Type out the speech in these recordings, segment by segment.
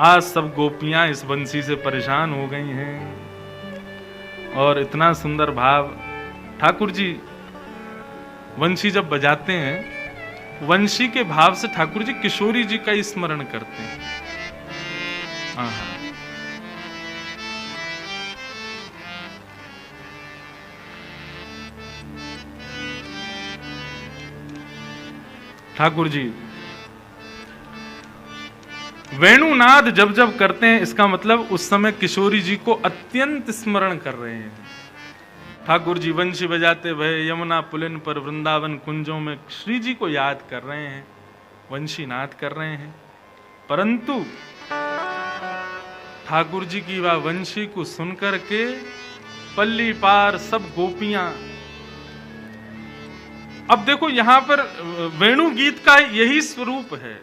आज सब गोपियां इस बंसी से परेशान हो गई हैं। और इतना सुंदर भाव, ठाकुर जी वंशी जब बजाते हैं, वंशी के भाव से ठाकुर जी किशोरी जी का स्मरण करते हैं। आहा। ठाकुर जी वेणुनाद जब जब करते हैं, इसका मतलब उस समय किशोरी जी को अत्यंत स्मरण कर रहे हैं। ठाकुर जी वंशी बजाते भय यमुना पुलिन पर वृंदावन कुंजों में श्री जी को याद कर रहे हैं, वंशी नाद कर रहे हैं। परंतु ठाकुर जी की वह वंशी को सुनकर के पल्ली पार सब गोपियां, अब देखो यहां पर वेणु गीत का यही स्वरूप है।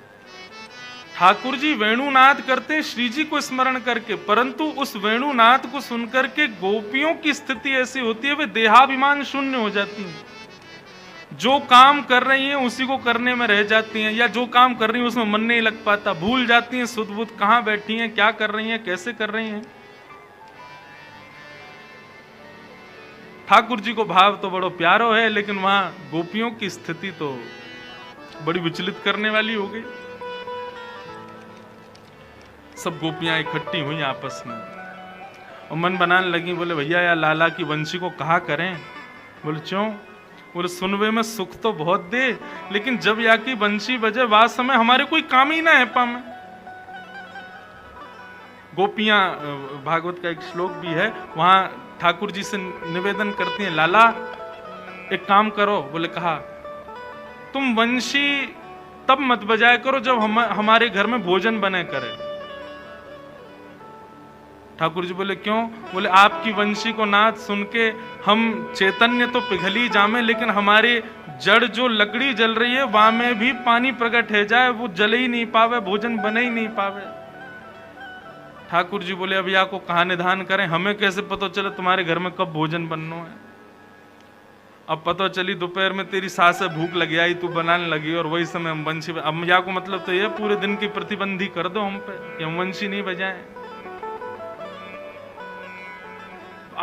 ठाकुर जी वेणुनाद करते हैं श्री जी को स्मरण करके, परंतु उस वेणुनाद को सुनकर के गोपियों की स्थिति ऐसी होती है, वे देहाभिमान शून्य हो जाती हैं। जो काम कर रही हैं उसी को करने में रह जाती हैं, या जो काम कर रही हैं उसमें मन नहीं लग पाता, भूल जाती हैं सुध बुध कहां बैठी हैं, क्या कर रही हैं, कैसे कर रही हैं। ठाकुर जी को भाव तो बड़ो प्यारो है, लेकिन वहां गोपियों की स्थिति तो बड़ी विचलित करने वाली हो गई। सब गोपियां इकट्ठी हुई आपस में और मन बनाने लगी, बोले भैया यार लाला की वंशी को कहा करें। बोले क्यों? बोले सुनवे में सुख तो बहुत दे, लेकिन जब या की वंशी बजे वास समय हमारे कोई काम ही ना है पा में। गोपियां, भागवत का एक श्लोक भी है, वहां ठाकुर जी से निवेदन करती हैं, लाला एक काम करो। बोले कहा, तुम वंशी तब मत बजाया करो जब हमारे घर में भोजन बने करे। ठाकुर जी बोले क्यों? बोले आपकी वंशी को नाद सुन के हम चैतन्य तो पिघली जामे, लेकिन हमारे जड़ जो लकड़ी जल रही है वहां में भी पानी प्रकट है जाए, वो जल ही नहीं पावे, भोजन बने ही नहीं पावे। ठाकुर जी बोले अब या को कहा निधान करें, हमें कैसे पता चले तुम्हारे घर में कब भोजन बनना है। अब पता चली दोपहर में तेरी सास से भूख लगी आई, तू बनाने लगी और वही समय हम वंशी, अब या को मतलब तो ये पूरे दिन की प्रतिबंधी कर दो हम पे कि हम वंशी नहीं बजाएं।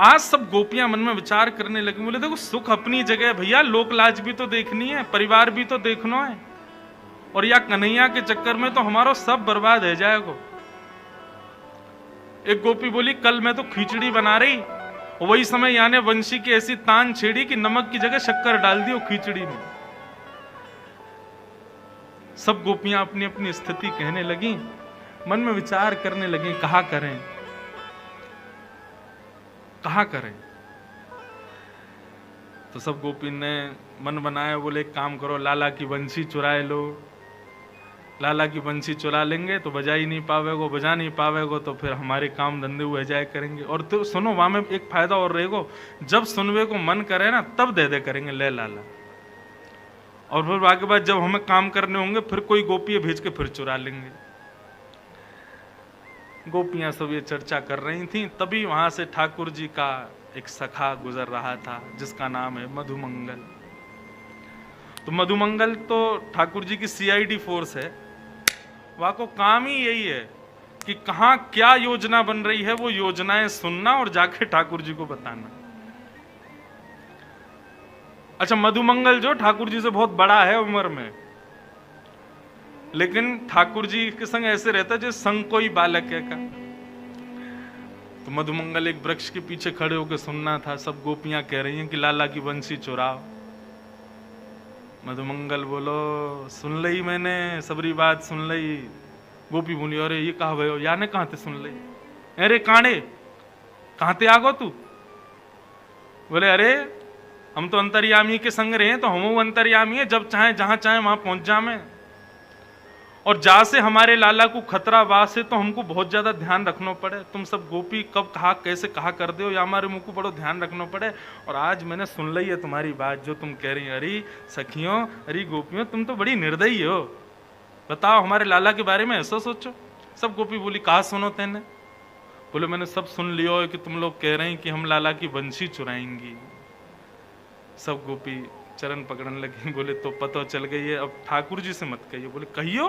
आज सब गोपियां मन में विचार करने लगी, बोले देखो सुख अपनी जगह भैया, लोक लाज भी तो देखनी है, परिवार भी तो देखना है, और या कन्हैया के चक्कर में तो हमारा सब बर्बाद है जाएगा। एक गोपी बोली कल मैं तो खिचड़ी बना रही, वही समय यानी वंशी की ऐसी तान छेड़ी कि नमक की जगह शक्कर डाल दी वो खिचड़ी में। सब गोपियां अपनी अपनी स्थिति कहने लगी, मन में विचार करने लगी कहा करें कहा करें। तो सब गोपी ने मन बनाया, बोले एक काम करो, लाला की वंशी चुराए लो। लाला की वंशी चुरा लेंगे तो बजा ही नहीं पावेगो, बजा नहीं पावेगो तो फिर हमारे काम धंधे हुए जाए करेंगे। और तो सुनो वहां में एक फायदा और रहेगा, जब सुनवे को मन करे ना तब दे दे करेंगे ले लाला, और फिर आगे बाद जब हमें काम करने होंगे फिर कोई गोपी भेज के फिर चुरा लेंगे। गोपियां सब ये चर्चा कर रही थी, तभी वहां से ठाकुर जी का एक सखा गुजर रहा था जिसका नाम है मधुमंगल। तो मधुमंगल तो ठाकुर जी की सीआईडी फोर्स है, वहां को काम ही यही है कि कहां क्या योजना बन रही है वो योजनाएं सुनना और जाके ठाकुर जी को बताना। अच्छा, मधुमंगल जो ठाकुर जी से बहुत बड़ा है उम्र में, लेकिन ठाकुर जी के संग ऐसे रहता जैसे संग कोई बालक है का। तो मधुमंगल एक वृक्ष के पीछे खड़े होकर सुनना था, सब गोपियां कह रही हैं कि लाला की बंसी चुराओ। मधुमंगल बोलो सुन लई मैंने, सबरी बात सुन लई। गोपी बोली अरे ये कहा भयो, याने कहां थे सुन लई? अरे कांडे कहां थे आगो तू? बोले अरे हम तो अंतर्यामी के संग रहे, तो हम अंतर्यामी है, जब चाहे जहां चाहे वहां पहुंच जामे, और जा से हमारे लाला को खतरा वास है तो हमको बहुत ज्यादा ध्यान रखना पड़े। तुम सब गोपी कब कहा कैसे कहा कर दो, या हमारे मुंह को बड़ो ध्यान रखना पड़े। और आज मैंने सुन ली है तुम्हारी बात जो तुम कह रही, अरे सखियों अरे गोपियों तुम तो बड़ी निर्दयी हो, बताओ हमारे लाला के बारे में ऐसा सोचो। सब गोपी बोली कहा सुनो तेने? बोले मैंने सब सुन लियो है कि तुम लोग कह रहे हैं कि हम लाला की बंशी चुराएंगी। सब गोपी चरण पकड़ने लगी, बोले तो पता चल गई है, अब ठाकुर जी से मत कहिए। बोले कहियो?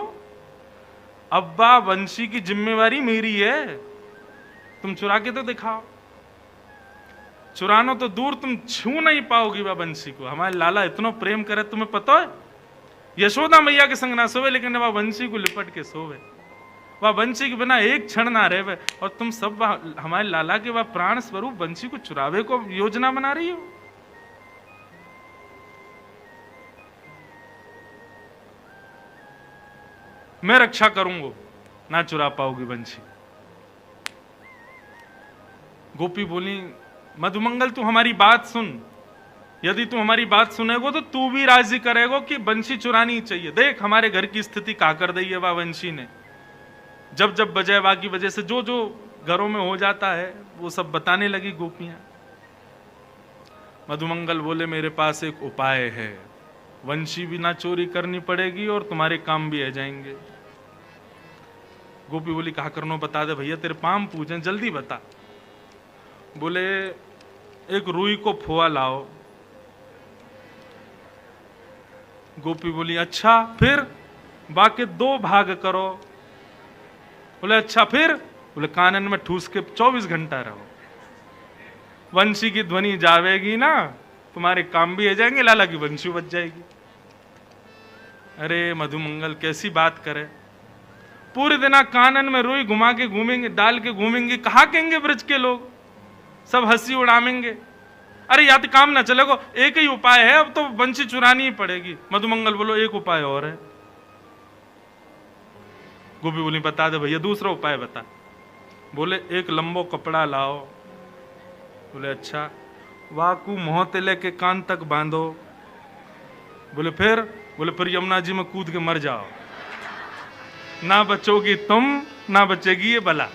अब्बा बंशी की जिम्मेवारी मेरी है, तुम चुरा के तो दिखाओ। चुरानो तो दूर, तुम छू नहीं पाओगी वह बंशी को। हमारे लाला इतना प्रेम करे, तुम्हें पता है यशोदा मैया के संग ना सोवे, लेकिन वह बंशी को लिपट के सोवे, वह बंशी के बिना एक क्षण ना रहे। और तुम सब हमारे लाला के वह प्राण स्वरूप बंशी को चुरावे को योजना बना रही हो। मैं रक्षा करूंगा, ना चुरा पाओगी बंशी। गोपी बोली, मधुमंगल तू हमारी बात सुन, यदि तू हमारी बात सुनेगो तो तू भी राजी करेगो कि बंशी चुरानी चाहिए। देख हमारे घर की स्थिति का कर दी है वह बंशी ने। जब जब बजाय बाकी वजह से जो जो घरों में हो जाता है वो सब बताने लगी गोपियां। मधुमंगल बोले, मेरे पास एक उपाय है, वंशी भी ना चोरी करनी पड़ेगी और तुम्हारे काम भी आ जाएंगे। गोपी बोली, कहा करनो बता दे भैया, तेरे पाम पूछें, जल्दी बता। बोले, एक रुई को खोआ लाओ। गोपी बोली, अच्छा फिर? बाकी 2 भाग करो। बोले, अच्छा फिर? बोले, कानन में ठूस के 24 घंटा रहो, वंशी की ध्वनि जावेगी ना, तुम्हारे काम भी आ जाएंगे, लाला की वंशी बच जाएगी। अरे मधुमंगल कैसी बात करे, पूरे दिन कानन में रुई घुमा के घूमेंगे, डाल के घूमेंगे, कहा कहेंगे ब्रज के लोग, सब हंसी उड़ामेंगे। अरे या तो काम ना चलेगो, एक ही उपाय है, अब तो बंशी चुरानी ही पड़ेगी। मधुमंगल बोलो, एक उपाय और है। गोपी बोली, बता दे भैया, दूसरा उपाय बता। बोले, एक लंबो कपड़ा लाओ। बोले, अच्छा। वाकू मोहते लेके कान तक बांधो। बोले, फिर? बोले, फिर यमुना जी में कूद के मर जाओ, ना बचोगी तुम, ना बचेगी ये बला।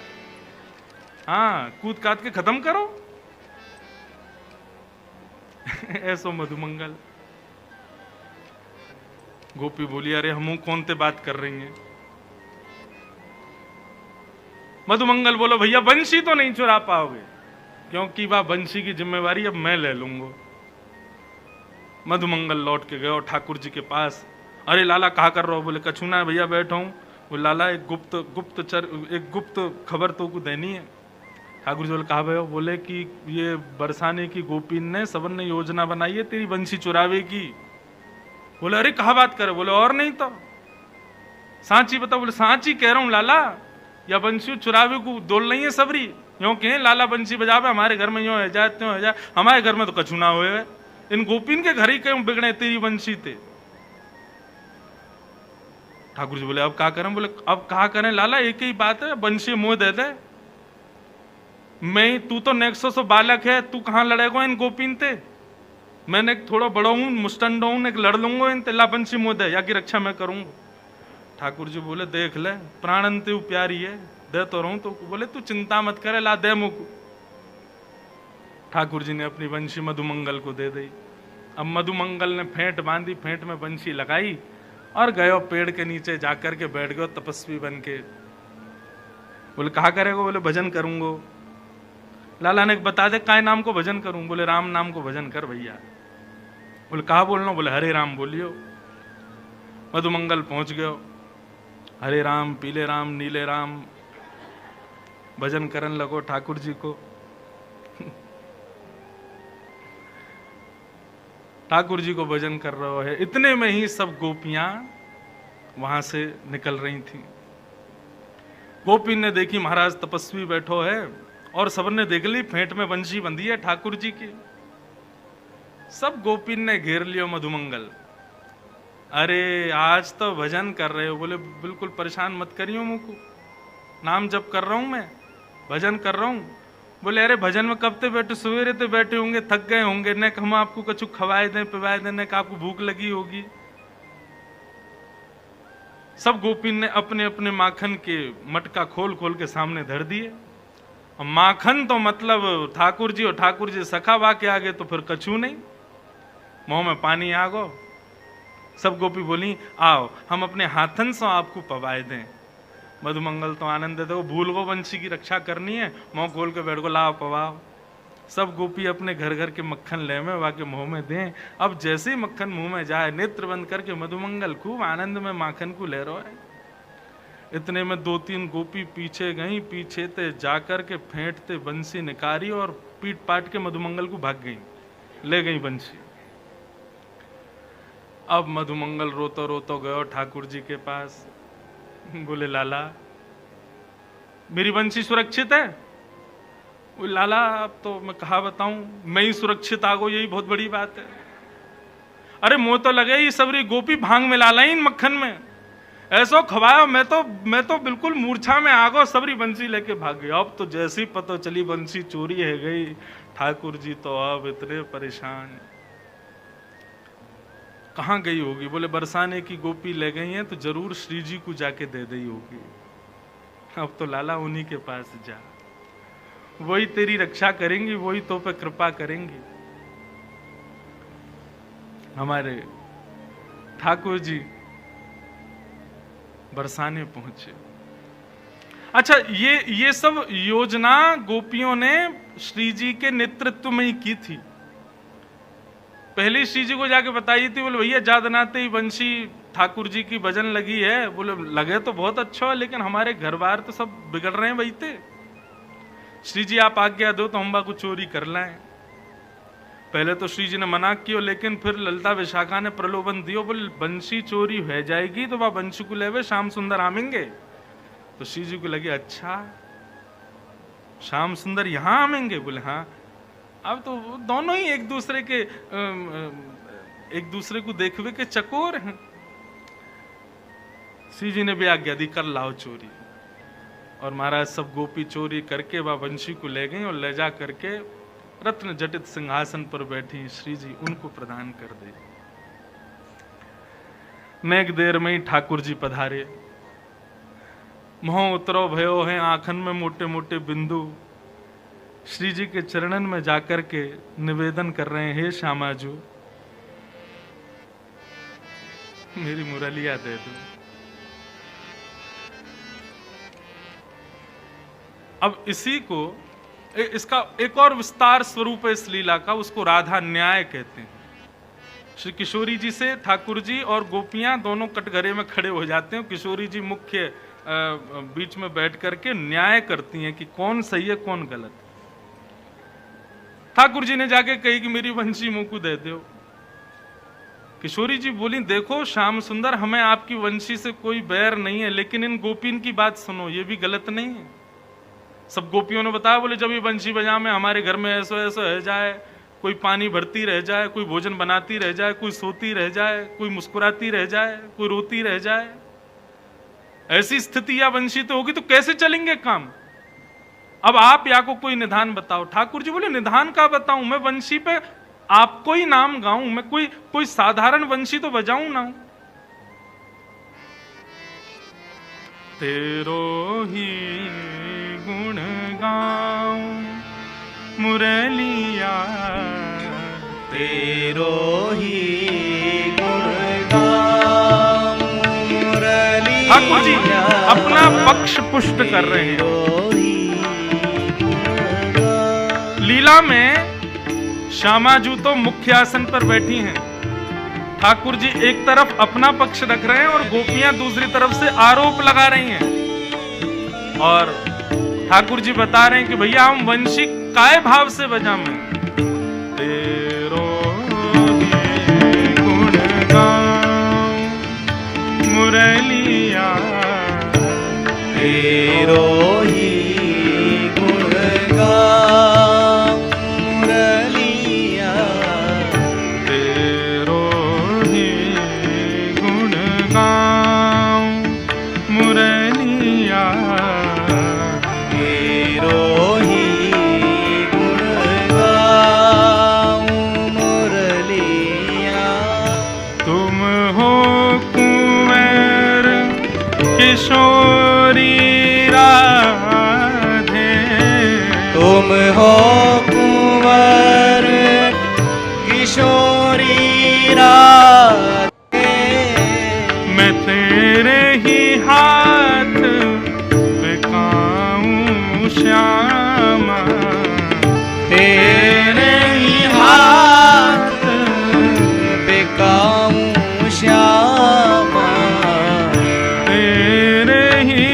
हाँ, कूद काट के खत्म करो। ऐसो मधुमंगल। गोपी बोली, अरे हम कौन ते बात कर रही हैं। मधुमंगल बोलो, भैया बंशी तो नहीं चुरा पाओगे, क्योंकि वह बंशी की जिम्मेवारी अब मैं ले लूंगा। मधुमंगल लौट के गए ठाकुर जी के पास। अरे लाला कहा कर रहे हो? बोले, कछु ना भैया, बैठा हूं। वो लाला एक गुप्त खबर तो को देनी है। ठाकुर जी बोले, कहा भयो? बोले कि ये बरसाने की गोपी ने सबन ने योजना बनाई है तेरी बंशी चुरावे की। बोले, अरे कहा बात करे? बोले, और नहीं तो सांची बता। बोले, सांची कह रहा हूं लाला, या बंशी चुरावे को दोल नहीं है सबरी। यूं कहें लाला बंशी बजावे, हमारे घर में यूं है जाए त्यों है जाए, हमारे घर में तो कछु ना हुए, इन गोपीन के घर ही क्यों बिगड़े तेरी बंशी थे। ठाकुर जी बोले, अब क्या करें? बोले, अब कहा करें लाला, एक ही बात है, बंशी मुंह दे दे। मैं, तू तो नेक्सो सो बालक है, तू कहां लड़ेगा इन गोपीन ते? मैंने थोड़ा बड़ा हूं, मुस्टंड हूं, एक लड़ लूंगा इन तेला, बंशी मुंह दे, या की रक्षा मैं करूंगा। ठाकुर जी बोले, देख ले, प्राणंत प्यारी है, दे तो रहूं तो। बोले, तू चिंता मत करे, ला दे मुख। ठाकुर जी ने अपनी बंशी मधुमंगल को दे दी। अब मधुमंगल ने फेंट बांधी, फेंट में बंशी लगाई और गयो पेड़ के नीचे जाकर के बैठ गयो तपस्वी बन के। बोले, कहा करेगा? बोले, भजन करूंगो। लाला ने बता दे काय नाम को भजन करूं? बोले, राम नाम को भजन कर भैया। बोले, कहा बोलना? बोले, हरे राम बोलियो। मधुमंगल पहुंच गयो, हरे राम, पीले राम, नीले राम भजन करन लगो ठाकुर जी को। ठाकुर जी को भजन कर रहा है। इतने में ही सब गोपियां वहां से निकल रही थी। गोपी ने देखी महाराज तपस्वी बैठो है, और सबने देख ली फेंट में बंशी बंधी है ठाकुर जी की। सब गोपी ने घेर लियो मधुमंगल। अरे आज तो भजन कर रहे हो? बोले, बिल्कुल परेशान मत करियो मुझको, नाम जप कर रहा हूं मैं, भजन कर रहा हूं। बोले, अरे भजन में कब ते बैठे? सवेरे ते बैठे होंगे, थक गए होंगे, न हम आपको कछु खवाए दें पिवाए दें, न आपको भूख लगी होगी। सब गोपी ने अपने अपने माखन के मटका खोल खोल के सामने धर दिए। माखन तो मतलब ठाकुर जी, और ठाकुर जी सखा बा के आगे तो फिर कछु नहीं, मुंह में पानी आ गो। सब गोपी बोली, आओ हम अपने हाथन से आपको पवाए दें। मधुमंगल तो आनंद देते, वो भूल गो बंशी की रक्षा करनी है, मुंह खोल के बैठ गो, लाओ पवाओ। सब गोपी अपने घर घर के मक्खन ले में वाके मुंह में दें। अब जैसे ही मक्खन मुंह में जाए, नेत्र बंद करके मधुमंगल खूब आनंद में माखन को ले रहा है। इतने में 2-3 गोपी पीछे गई, पीछे ते जाकर के फेंटते बंसी निकारी और पीट पाट के मधुमंगल को भाग गई, ले गई बंसी। अब मधुमंगल रोतो रोतो गयो ठाकुर जी के पास, बोले लाला मेरी बंसी सुरक्षित है? बोले लाला अब तो मैं कहा बताऊं, मैं ही सुरक्षित आ गो, यही बहुत बड़ी बात है। अरे मुंह तो लगे ये सबरी गोपी भांग में लाला इन मक्खन में, ऐसो खवाया मैं तो बिल्कुल मूर्छा में आ गो, सबरी बंसी लेके भाग गई। अब तो जैसी पता चली बंसी चोरी है गई, ठाकुर जी तो अब इतने परेशान, कहाँ गई होगी? बोले बरसाने की गोपी ले गई हैं तो जरूर श्री जी को जाके दे दी होगी। अब तो लाला उन्हीं के पास जा, वही तेरी रक्षा करेंगी, वही तो पे कृपा करेंगी। हमारे ठाकुर जी बरसाने पहुंचे। अच्छा, ये सब योजना गोपियों ने श्री जी के नेतृत्व में ही की थी। पहले श्री जी को जाके बताई थी, बोले भैया जादनाते ही बंशी ठाकुर जी की भजन लगी है। बोले लगे तो बहुत अच्छा है, लेकिन हमारे घर बार तो सब बिगड़ रहे हैं बैठे, श्री जी आप आज्ञा दो तो हम बा को चोरी कर लाएं। पहले तो श्री जी ने मना किया, लेकिन फिर ललिता विशाखा ने प्रलोभन दियो, बोले बंशी चोरी हो जाएगी तो वह बंशी को लेवे श्याम सुंदर आमेंगे। तो श्री जी को लगे अच्छा श्याम सुंदर यहाँ आमेंगे? बोले हाँ। अब तो दोनों ही एक दूसरे को देखवे के चकोर हैं। श्री जी ने भी आज्ञा दी कर लाओ चोरी, और महाराज सब गोपी चोरी करके वह वंशी को ले गई और ले जा करके रत्न जटित सिंहासन पर बैठी श्री जी उनको प्रदान कर दे। नेक देर में ही ठाकुर जी पधारे, मोह उतरो भयो है आंखन में मोटे मोटे बिंदु। श्री जी के चरणन में जाकर के निवेदन कर रहे हैं, हे श्यामाजू मेरी मुरलिया दे दो। अब इसी को इसका एक और विस्तार स्वरूप है इस लीला का, उसको राधा न्याय कहते हैं। श्री किशोरी जी से ठाकुर जी और गोपियां दोनों कटघरे में खड़े हो जाते हैं। किशोरी जी मुख्य बीच में बैठ करके न्याय करती हैं कि कौन सही है कौन गलत। ठाकुर जी ने जाके कही कि मेरी वंशी मुंह को दे दो। किशोरी जी बोली देखो श्याम सुंदर, हमें आपकी वंशी से कोई बैर नहीं है, लेकिन इन गोपीन की बात सुनो, ये भी गलत नहीं है। सब गोपियों ने बताया, बोले जब ये बंशी बजा में हमारे घर में ऐसो ऐसो रह जाए, कोई पानी भरती रह जाए, कोई भोजन बनाती रह जाए, कोई सोती रह जाए, कोई मुस्कुराती रह जाए, कोई रोती रह जाए, ऐसी स्थिति या वंशी तो होगी तो कैसे चलेंगे काम? अब आप या को कोई निधान बताओ। ठाकुर जी बोले निधान का बताऊं, मैं वंशी पे आपको ही नाम गाऊं, मैं कोई साधारण वंशी तो बजाऊं ना। तेरो ही गुण गाऊं मुरलिया, तेरो ही गुण गाऊं मुरलिया। ठाकुर जी अपना पक्ष पुष्ट कर रहे हैं। लीला में श्यामाजू तो मुख्य आसन पर बैठी हैं, ठाकुर जी एक तरफ अपना पक्ष रख रहे हैं और गोपियां दूसरी तरफ से आरोप लगा रही हैं, और ठाकुर जी बता रहे हैं कि भैया हम वंशी काय भाव से बजा में। तेरो ही गुण गाऊं मुरलिया, तेरो ही गुण गाऊं मुरलिया, तेरो ही गुण गाऊं मुरलिया, तेरो ही गुण गाऊं मुरलिया। तुम हो कुंवर किशोरी राधे, तुम हो कुंवर किशोरी राधे, मैं तेरे ही हाथ बिकाऊं श्यामा, तेरे ही हाथ बिकाऊं श्यामा, तेरे ही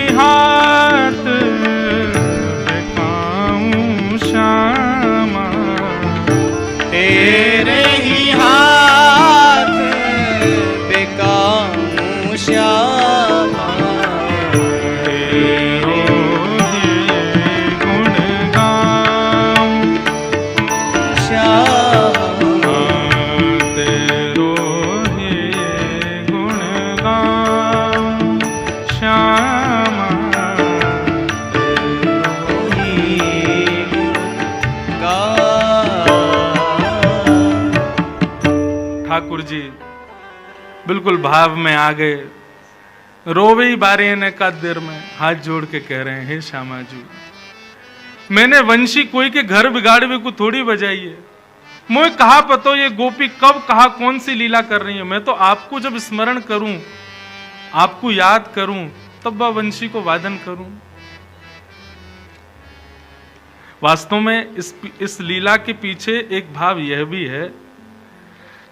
ठाकुर जी बिल्कुल भाव में आ गए, रोवे ही बारे ने का देर में हाथ जोड़ के कह रहे हैं, हे श्यामा जी, मैंने वंशी कोई के घर बिगाड़वे को थोड़ी बजाई है। मुझे कहा पतो ये गोपी कब कहा कौन सी लीला कर रही है। मैं तो आपको जब स्मरण करूं, आपको याद करूं, तब वह वंशी को वादन करूं। वास्तव में इस लीला के पीछे एक भाव यह भी है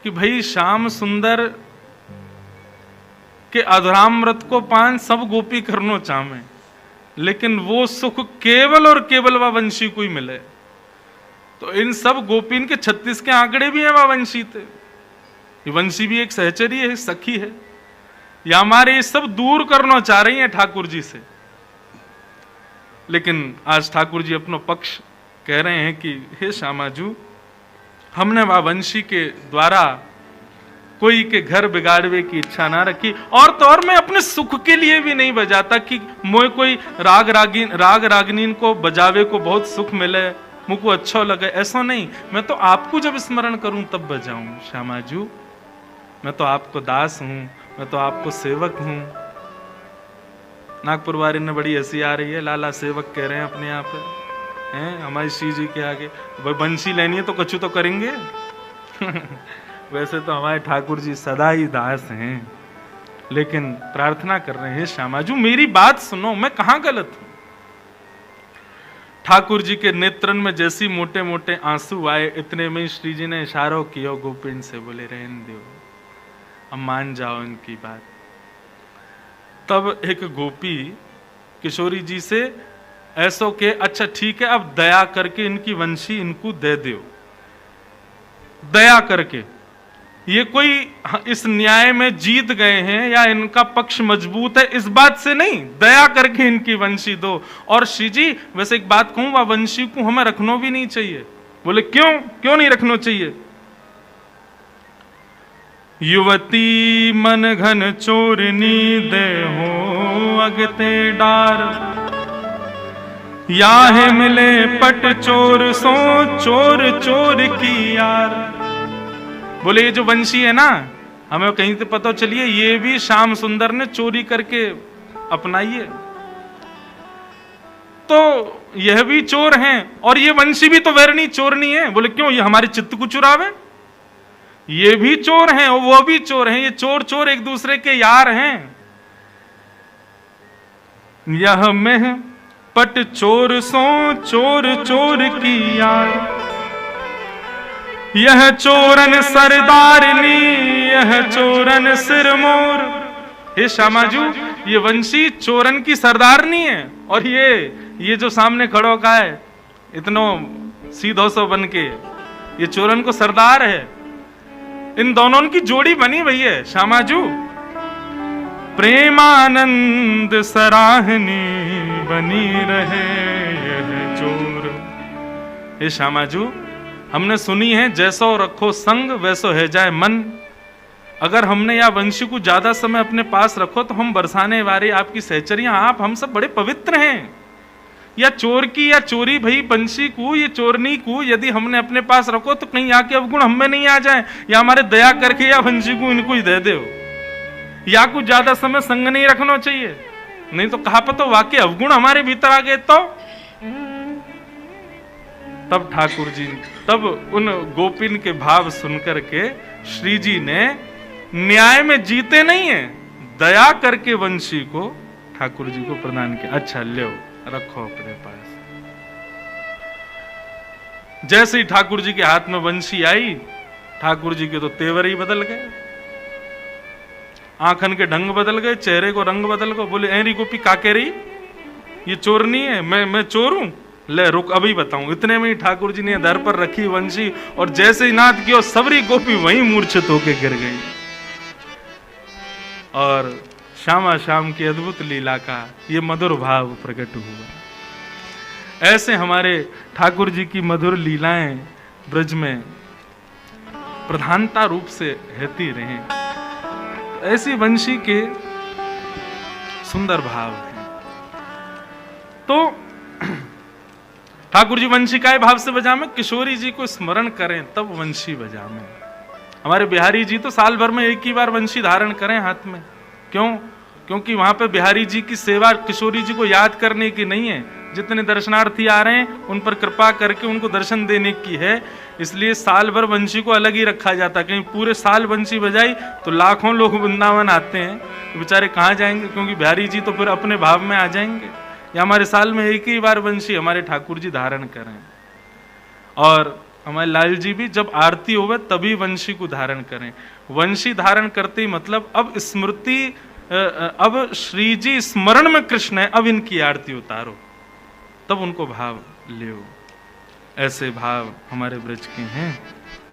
कि भाई श्याम सुंदर के अधरामृत को पान सब गोपी करनो चाहे, लेकिन वो सुख केवल और केवल वह वंशी को ही मिले। तो इन सब गोपीन के 36 के आंकड़े भी हैं वह वंशी थे। ये वंशी भी एक सहचरी है, सखी है, या हमारे ये सब दूर करना चाह रही हैं ठाकुर जी से। लेकिन आज ठाकुर जी अपना पक्ष कह रहे हैं कि हे श्यामाजू, हमने वह वंशी के द्वारा कोई के घर बिगाड़वे की इच्छा ना रखी, और तो और मैं अपने सुख के लिए भी नहीं बजाता कि मोए कोई राग रागनीन को बजावे को बहुत सुख मिले, मुझको अच्छा लगे, ऐसा नहीं। मैं तो आपको जब स्मरण करूं तब बजाऊं। श्यामाजू, मैं तो आपको दास हूं, मैं तो आपको सेवक हूं। नागपुर वारी ने बड़ी हंसी आ रही है, लाला सेवक कह रहे हैं अपने आप हैं हमारी श्री जी के आगे। बंशी लेनी है तो कछु तो करेंगे। वैसे तो हमारे ठाकुर जी सदा ही दास हैं, लेकिन प्रार्थना कर रहे हैं श्यामाजू मेरी बात सुनो, मैं कहां गलत हूं। ठाकुर जी के नेत्रन में जैसी मोटे मोटे आंसू आए, इतने में श्री जी ने इशारा किया गोपिन से, बोले रहने दो, अब मान जाओ इनकी बात। तब एक गोपी किशोरी जी से ऐसो के, अच्छा ठीक है, अब दया करके इनकी वंशी इनको दे दो, दया करके। ये कोई इस न्याय में जीत गए हैं या इनका पक्ष मजबूत है, इस बात से नहीं, दया करके इनकी वंशी दो। और श्री जी वैसे एक बात कहूं, वह वंशी को हमें रखना भी नहीं चाहिए। बोले क्यों, क्यों नहीं रखना चाहिए? युवती मन घन चोरनी दे हो अगते डार, याहे मिले पट चोर सो चोर चोर की यार। बोले ये जो वंशी है ना, हमें कहीं से पता चलिए ये भी श्याम सुंदर ने चोरी करके अपनाई है, तो यह भी चोर हैं और ये वंशी भी तो वैरणी चोरनी है। बोले क्यों, ये हमारे चित्त को चुरावे? ये भी चोर हैं और वो भी चोर हैं, ये चोर चोर एक दूसरे के यार हैं। यह में पट चोर सो चोर चोर की यार, यह चोरन सरदारनी यह चोरन सिरमोर। हे श्यामाजू, ये वंशी चोरन की सरदारनी है और ये जो सामने खड़ो का है इतनो सीधो सो बन के, ये चोरन को सरदार है। इन दोनों की जोड़ी बनी हुई है श्यामाजू, प्रेमानंद सराहनी बनी रहे यह चोर। हे श्यामाजू, हमने सुनी है जैसो रखो संग वैसो है जाए मन। अगर हमने या वंशी को ज्यादा समय अपने पास रखो तो हम बरसाने वाले आपकी सहचरियां, आप हम सब बड़े पवित्र हैं। या चोर की या चोरी भई वंशी को, ये चोरनी को यदि हमने अपने पास रखो तो कहीं आके अवगुण हमें नहीं आ जाए, या हमारे दया करके या वंशी को इनको ही दे दो। या कुछ ज्यादा समय संग नहीं रखना चाहिए, नहीं तो कहा पता वाकई अवगुण हमारे भीतर आ गए तो। तब ठाकुर जी, तब उन गोपिन के भाव सुनकर के श्री जी ने न्याय में जीते नहीं है, दया करके वंशी को ठाकुर जी को प्रदान किया। अच्छा लो रखो अपने पास। जैसे ही ठाकुर जी के हाथ में वंशी आई, ठाकुर जी के तो तेवर ही बदल गए, आंखन के ढंग बदल गए, चेहरे को रंग बदल गए। बोले ऐरी गोपी काके रही, ये चोर नहीं है, मैं चोर हूं, ले रुक अभी बताऊं। इतने में ही ठाकुर जी ने दर पर रखी वंशी और जैसे ही नाद किया सबरी गोपी वहीं मूर्छित होके गिर गई। और श्यामा श्याम की अद्भुत लीला का ये मधुर भाव प्रकट हुआ। ऐसे हमारे ठाकुर जी की मधुर लीलाएं ब्रज में प्रधानता रूप से रहती रहे। ऐसी वंशी के सुंदर भाव हैं। तो ठाकुर जी वंशी काय भाव से बजा में, किशोरी जी को स्मरण करें तब वंशी बजा में। हमारे बिहारी जी तो साल भर में एक ही बार वंशी धारण करें हाथ में। क्यों? क्योंकि वहां पे बिहारी जी की सेवा किशोरी जी को याद करने की नहीं है, जितने दर्शनार्थी आ रहे हैं उन पर कृपा करके उनको दर्शन देने की है। इसलिए साल भर वंशी को अलग ही रखा जाता है। कहीं पूरे साल वंशी बजाई तो लाखों लोग वृंदावन आते हैं, तो बेचारे कहाँ जाएंगे? क्योंकि बिहारी जी तो फिर अपने भाव में आ जाएंगे। या हमारे साल में एक ही बार वंशी हमारे ठाकुर जी धारण करें, और हमारे लाल जी भी जब आरती होवे तभी वंशी को धारण करें। वंशी धारण करते ही मतलब अब स्मृति, अब श्री जी स्मरण में कृष्ण है, अब इनकी आरती उतारो, तब उनको भाव ले। ऐसे भाव हमारे ब्रज के हैं।